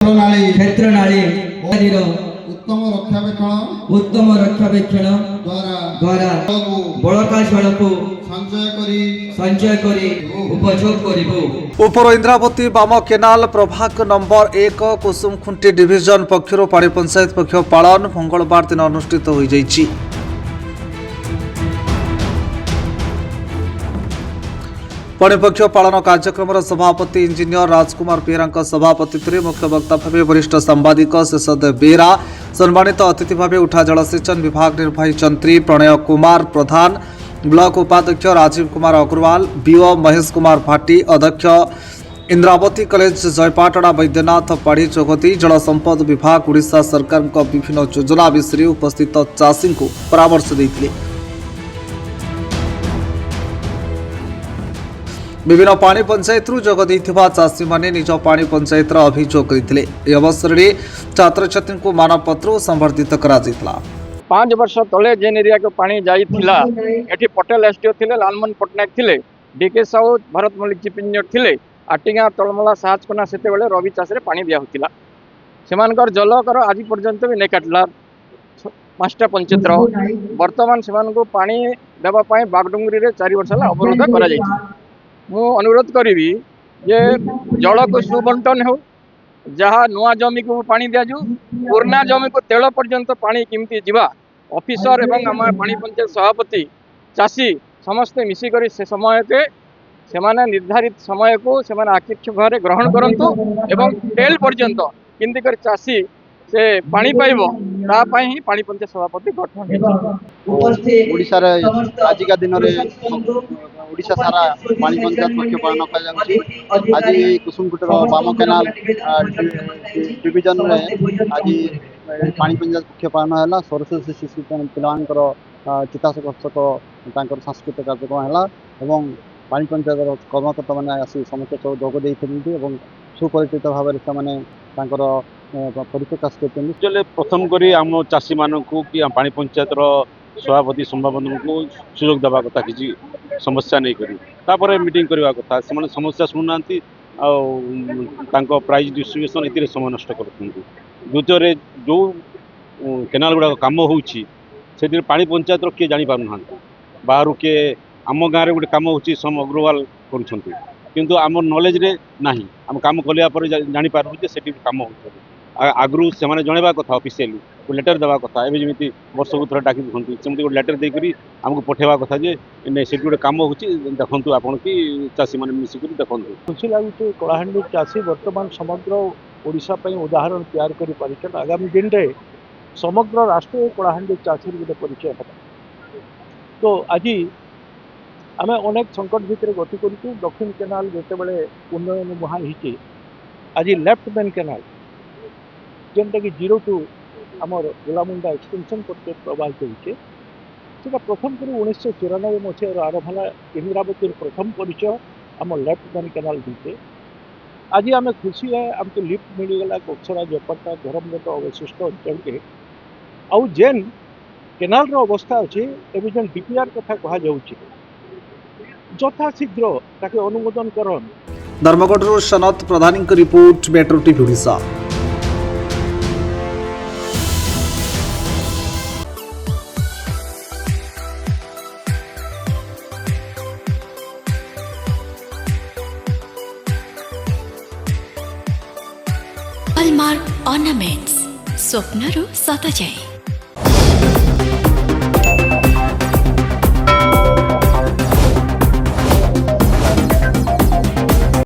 क्षेत्र नाली उत्तम रक्षावेक्षण द्वारा बड़का जल को संचय करी उपयोग करिबो। उपर इंद्रावती बाम केनाल प्रभाग नंबर 1 कुसुमखुंटी डिविजन पक्षर पाणी पंचायत पक्ष पालन मंगलवार दिन अनुष्ठित हो जाइछि। पाणी पक्ष पालन कार्यक्रम सभापति इंजीनियर राजकुमार बेहरा सभापति मुख्य वक्ता भाव वरिष्ठ सांबादिक शेषदेव बेहरा, सम्मानित अतिथि भाव उठा जलसेचन विभाग निर्वाही जंत्री प्रणय कुमार प्रधान, ब्लॉक उपाध्यक्ष राजीव कुमार अग्रवाल, बीओ महेश कुमार भाटी, अध्यक्ष इंद्रावती कॉलेज जयपाटना वैद्यनाथ पाढ़ी जोगती जल संपद विभाग ओडिशा सरकार विभिन्न योजना विषय उपस्थित चाषी को परामर्श देते। विभिन्न पानी पंचायत जोग देथिबा चाषी माने निज पानी पंचायत अभियोग करथिले। ए अवसर में छात्र छात्री को मानपत्र संवर्धित करा जायतला। 5 वर्ष तले जेन एरिया को पानी जाइथिला एठी पटेल एसडीओ थिले, लालमन पटनायक थिले, D K Sahu Bharat Mallik chief engineer थिले, आटिंगा तलमला साहजकना सेते बेले रवि चाष रे पानी दिया होतिला। सेमानकर जलकर आज पर्यंत भी नै काटला 5टा पंचायत वर्तमान सेमानको पानी देबा पय बागडुंगरी रे 4 वर्ष ला अवरोध करा जायछि। मु अनुरोध करी जे जल को सुबंटन हो, जहाँ नुआ जमी को पानी दियाजु, पुराना जमी को तेल पर्यंत पानी केमती जीवा ऑफिसर एवं आम पानी पंचायत सभापति चाषी समस्ते मिसिकरी से समय के सेमाने निर्धारित समय को सेमाने आक्षेप भाव ग्रहण करंतु एवं तेल पर्यंत केमती कर चाषी से पानी पाइबो तापाई ही पानी पंचायत सभापति गठन ओडिशा रे आजिका दिन रे ओडिशा सारा पानी पंचायत पक्ष पालन कर आज कुसुमकुटर बाम केनाल डिविजन रे आज पानी पंचायत पक्ष पालन है। सरस्वती शिशु पिलांकर चिताकर्षक सांस्कृतिक कार्यक्रम है। पानी पंचायत कर्मकर्ता मैंने आसी समस्त जोग देते सुपरिचित भाव से परिप्रकाश करते। प्रथम करी आम चाषी मानक कि पानी पंचायत सभापति संभावन को सुजोग देवा कथा कि समस्या नहीं करी तापर मीटिंग करवा कथा से समस्या शुणुना प्राइज डिस्ट्रीब्यूशन ये समय नष्ट कर। द्वितीय जो केनाल गुड़ा कम हो पानी पंचायत किए जापार ना बाहर किए आम गाँव में गोटे कम हो अग्रवाल करूँ आम नॉलेज रे नहीं आम कम कलिया जापारू से कम हो आगु से जनवा कथा ऑफिशियली लेटर देवा कथा एवं जमी वर्ष को थोड़ा डाक दिखती सेमती गोटे लेटर देकर आमको पठेवा कथा जे से गोटे कम हो देखु आपड़ कि चाषी मैंने मिसिक देखु। खुशी लगे कलाहांडी चाषी वर्तमान समग्र ओडिशा उदाहरण तैयार कर आगामी दिन में समग्र राष्ट्र कलाहांडी चाषी गोटे परिचय है। तो आज आम अनेक संकट भितर गति करूँ। दक्षिण केनाल जिते उन्नयन मुहां होती आज लेफ्ट मेन केनाल जेनटा कि 0 टू आमर गोलामुंडा एक्सटेंशन पर प्रवाहित होचे से प्रथम कर 1994 मसीहार आरंभ है। इंद्रावती प्रथम परिचय आम लेफ्ट मेन केनाल होते। आज आम खुशी है आमको लिफ्ट मिलगला कोक्सरा जयपाटना धर्मगत अवशिष्ट अंचल के आउ जेन केनाल अवस्था अच्छे एवं जेन डीपीआर कथा कहुच्छे यथा शीघ्र ताके अनुमोदन करन। Dharmagarh Sanat Pradhani report metro TV Odisha. Hallmark ornaments स्वप्नरू सत जाए।